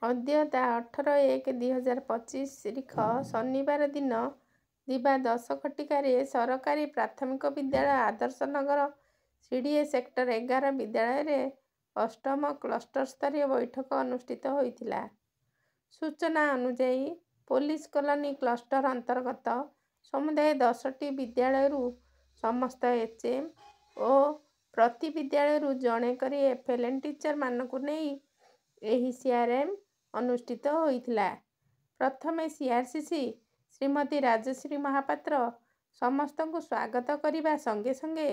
ଅଦ୍ୟ ତା 18/1/2025 ତାରିଖ ଶନିବାର ଦିନ ଦିବା 10 ଘଟିକାରେ ସରକାରୀ ପ୍ରାଥମିକ ବିଦ୍ୟାଳୟ ଆଦର୍ଶନଗର ସିଡିଏ ସେକ୍ଟର 11 ବିଦ୍ୟାଳୟରେ ଅଷ୍ଟମ କ୍ଲଷ୍ଟର ସ୍ତରୀୟ ବୈଠକ ଅନୁଷ୍ଠିତ ହୋଇଥିଲା। ସୂଚନା ଅନୁଯାୟୀ ପୋଲିସ କଲୋନୀ କ୍ଲଷ୍ଟର ଅନ୍ତର୍ଗତ ସମୁଦାୟ 10ଟି ବିଦ୍ୟାଳୟରୁ ସମସ୍ତ ଏଚଏମ୍ ଓ ପ୍ରତି ବିଦ୍ୟାଳୟରୁ ଜଣେ କରି ଏଫ୍ଏଲ୍ଏନ୍ ଟିଚରମାନଙ୍କୁ ନେଇ ଏହି ସିଆର୍ଏମ୍ ଅନୁଷ୍ଠିତ ହୋଇଥିଲା। ପ୍ରଥମେ ସିଆର୍ସିସି ଶ୍ରୀମତୀ ରାଜଶ୍ରୀ ମହାପାତ୍ର ସମସ୍ତଙ୍କୁ ସ୍ୱାଗତ କରିବା ସଙ୍ଗେ ସଙ୍ଗେ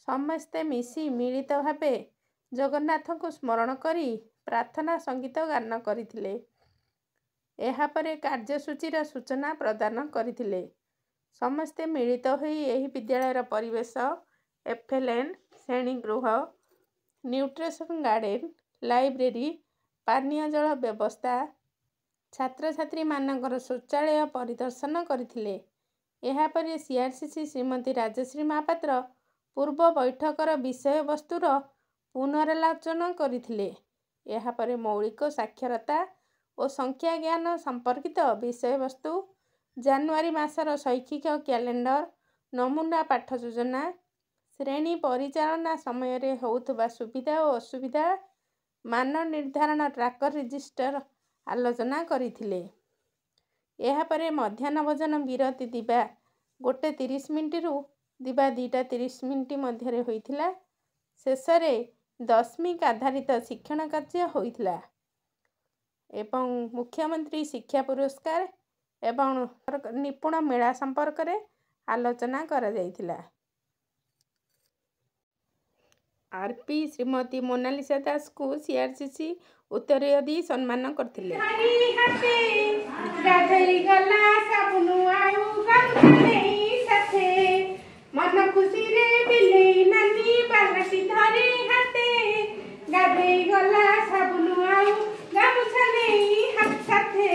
ସମସ୍ତେ ମିଶି ମିଳିତ ଭାବେ ଜଗନ୍ନାଥଙ୍କୁ ସ୍ମରଣ କରି ପ୍ରାର୍ଥନା ସଙ୍ଗୀତ ଗାନ କରିଥିଲେ। ଏହାପରେ କାର୍ଯ୍ୟସୂଚୀର ସୂଚନା ପ୍ରଦାନ କରିଥିଲେ। ସମସ୍ତେ ମିଳିତ ହୋଇ ଏହି ବିଦ୍ୟାଳୟର ପରିବେଶ, ଏଫ୍ଏଲ୍ଏନ୍ ଶ୍ରେଣୀଗୃହ, ନ୍ୟୁଟ୍ରିସନ୍ ଗାର୍ଡେନ୍, ଲାଇବ୍ରେରୀ, ପାନୀୟ ଜଳ ବ୍ୟବସ୍ଥା, ଛାତ୍ରଛାତ୍ରୀମାନଙ୍କର ଶୌଚାଳୟ ପରିଦର୍ଶନ କରିଥିଲେ। ଏହାପରେ ସିଆର୍ସିସି ଶ୍ରୀମତୀ ରାଜଶ୍ରୀ ମହାପାତ୍ର ପୂର୍ବ ବୈଠକର ବିଷୟବସ୍ତୁର ପୁନରାଲୋଚନା କରିଥିଲେ। ଏହାପରେ ମୌଳିକ ସାକ୍ଷରତା ଓ ସଂଖ୍ୟା ଜ୍ଞାନ ସମ୍ପର୍କିତ ବିଷୟବସ୍ତୁ, ଜାନୁଆରୀ ମାସର ଶୈକ୍ଷିକ କ୍ୟାଲେଣ୍ଡର, ନମୁନା ପାଠ ଯୋଜନା, ଶ୍ରେଣୀ ପରିଚାଳନା ସମୟରେ ହେଉଥିବା ସୁବିଧା ଓ ଅସୁବିଧା, ମାନ ନିର୍ଦ୍ଧାରଣ ଟ୍ରାକର ରେଜିଷ୍ଟର ଆଲୋଚନା କରିଥିଲେ। ଏହାପରେ ମଧ୍ୟାହ୍ନ ଭୋଜନ ବିରତି ଦିବା 1:30ରୁ ଦିବା 2:30 ମଧ୍ୟରେ ହୋଇଥିଲା। ଶେଷରେ ଦଶମିକ ଆଧାରିତ ଶିକ୍ଷଣ କାର୍ଯ୍ୟ ହୋଇଥିଲା ଏବଂ ମୁଖ୍ୟମନ୍ତ୍ରୀ ଶିକ୍ଷା ପୁରସ୍କାର ଏବଂ ନିପୁଣ ମେଳା ସମ୍ପର୍କରେ ଆଲୋଚନା କରାଯାଇଥିଲା। ଆର୍ପି ଶ୍ରୀମତୀ ମୋନାଲିସା ଦାସଙ୍କୁ ସିଆର୍ସିସି ଉତ୍ତରୀୟ ଦେଇ ସମ୍ମାନ କରିଥିଲେ। ମନ ଖୁସିରେ ବିଲେଇ ନାନି ବାଲଟି ଧରି ହାତେ ଗାଧେଇ ଗଲା ସାବୁନ ଆଉ ଗାମୁଛା ନେଇ ହାତେ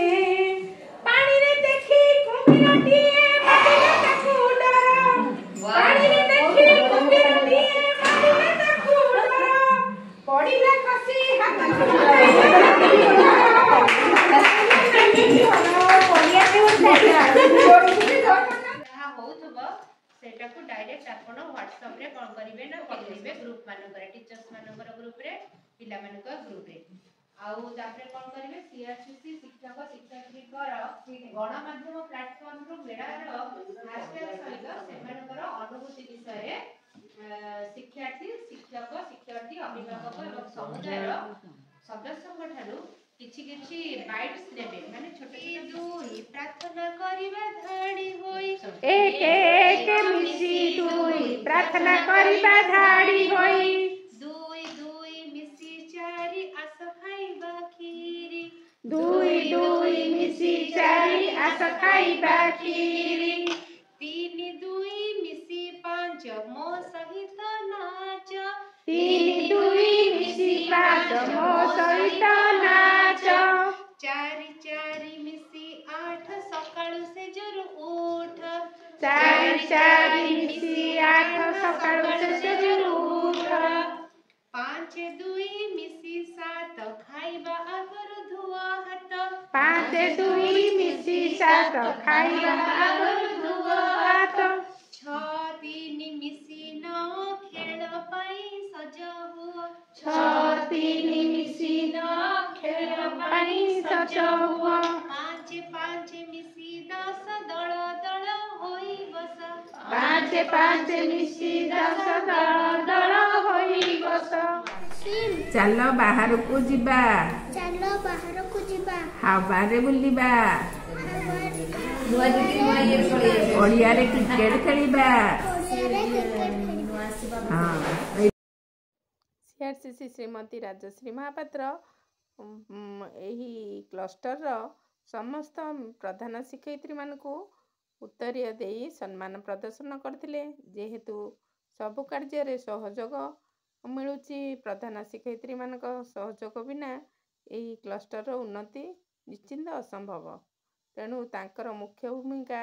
ପାଣିରେ ଦେଖି କୁମ୍ଭୀରଟିଏ ମାରିଲା ତାକୁ ଡର ପାଣିରେ ଦେଖି କୁମ୍ଭୀରଟିଏ ମାରିଲା ତାକୁ ଡର ପଡ଼ିଲା କଷି सेटाकू डायरेक्ट आपण व्हाट्सएप रे कोन करिवे ना पठेबे ग्रुप मानकर टीचर्स मानकर ग्रुप रे पिला मानकर ग्रुप रे आउ तापरे कोन करिवे सीआरसीसी शिक्षक शिक्षयित्री कर गणमाध्यम प्लेटफॉर्म रो मेडार हैशटैग सहित से मानकर अनुभूति विषय शिक्षार्थी शिक्षक शिक्षयित्री अभिभावक एवं समुदाय सदस्यଙ୍କ ଠାରୁ किछि किछि बाइट्स नेबे माने छोटे छोटे दुई प्रार्थना करिबा धाडी होई एक एक मिसी दुई प्रार्थना करिबा धाडी होई दुई दुई मिसी चारि आस खाइबा खीरी दुई दुई मिसी चारि आस खाइबा खीरी तीन दुई मिसी पांच मो सहित नाच तीन दुई मिसी पांच मो सहित नाच चारि चारि मिसी आठ सकाळु से जरु उठ चारि चारि मिसी आठ सकाळु से जरु उठ पांच दुई मिसी सात खाइबा आगर धुआ हाथ पांच दुई मिसी सात खाइबा आगर धुआ हाथ छ तीन मिसी नौ खेल पाई सज हुआ छ तीन मिसी नौ खेल पाई सज हुआ पांच पांच मिसी 10 दल दल होई बस पांच पांच मिसी 10 दल दल होई बस चलो बाहर को जिबा चलो बाहर को जिबा हावारे बुलिबा ओडिया रे क्रिकेट खेलिबा सीआरसीसी श्रीमती राजश्री महापात्र एही क्लस्टर समस्त प्रधान शिक्षयित्री मानकू उत्तरीय देई सम्मान प्रदर्शन करथिले। जेहेतु सबु कार्य रे सहयोग मिलुची प्रधान शिक्षयित्री मानक सहयोग बिना एही क्लस्टर उन्नति निश्चिंत असंभव। तेणु तांकर मुख्य भूमिका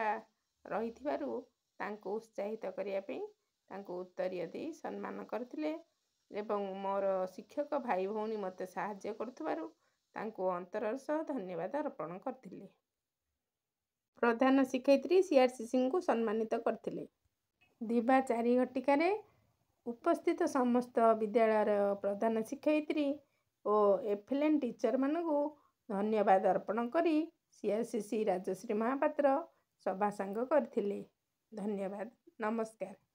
रहिथिबारु तांको उत्साहित करिया पे तांको उत्तरीय देई सम्मान करथिले एवं मोर शिक्षक भाई भौणी मते साहाय्य करथिबारु ତାଙ୍କୁ ଅନ୍ତରର ସହ ଧନ୍ୟବାଦ ଅର୍ପଣ କରିଥିଲେ। ପ୍ରଧାନ ଶିକ୍ଷୟିତ୍ରୀ CRCCଙ୍କୁ ସମ୍ମାନିତ କରିଥିଲେ। ଦିବା 4 ଘଟିକାରେ ଉପସ୍ଥିତ ସମସ୍ତ ବିଦ୍ୟାଳୟର ପ୍ରଧାନ ଶିକ୍ଷୟିତ୍ରୀ ଓ ଏଫେଲେନ୍ ଟିଚରମାନଙ୍କୁ ଧନ୍ୟବାଦ ଅର୍ପଣ କରି CRCC ରାଜଶ୍ରୀ ମହାପାତ୍ର ସଭା ସାଙ୍ଗ କରିଥିଲେ। ଧନ୍ୟବାଦ। ନମସ୍କାର।